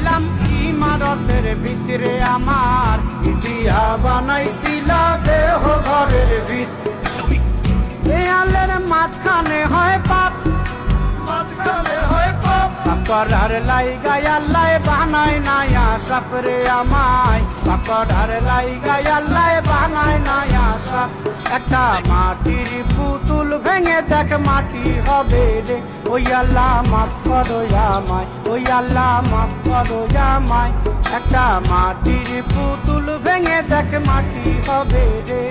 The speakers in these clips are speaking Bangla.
বানাইছিলাম ইমারতের ভিতরে আমার ইটিয়া বানাইছিল দেহ ঘরের ভিত দেয়ালের মাঝখানে হয় পাপ মাঝখানে হয় পাপ করার লাইগায় আল্লাহ বানায় নাই আশাপ রে আমায় করার লাইগায় আল্লাহ বানায় নাই আশাপ একটা মাটির পুতুল ভেঙে দেখ মাটি হবে রে ওই আল্লাহ মাফ করো আমায় ওই আল্লাহ মাফ করো আমায় একটা মাটির পুতুল ভেঙে দেখ মাটি হবে রে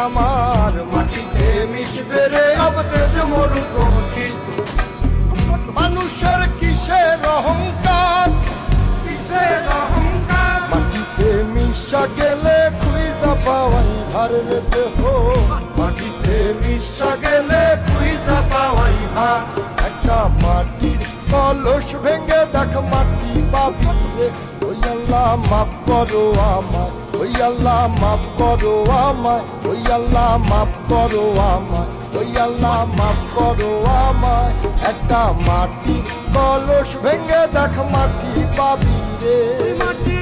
আমার মাটিতে মিশবে রে अब তেজ মরুপঙ্খী মানুষের কিসের অহংকার কিসের অহংকার মাটিতে মিশা গেলে খুঁজা পাওয়াই ভার রে দেহ মাটিতে মিশা গেলে খুঁজা পাওয়াই ভার একটা মাটির কলস ভেঙে দেখ মাটি পাবি রে ওই আল্লাহ মাফ করো আমায় ওই আল্লাহ মাফ করো আমায় ওই আল্লাহ মাফ করো আমায় ওই আল্লাহ মাফ করো আমায় একটা মাটির কলস ভেঙে দেখ মাটি পাবি রে মাটি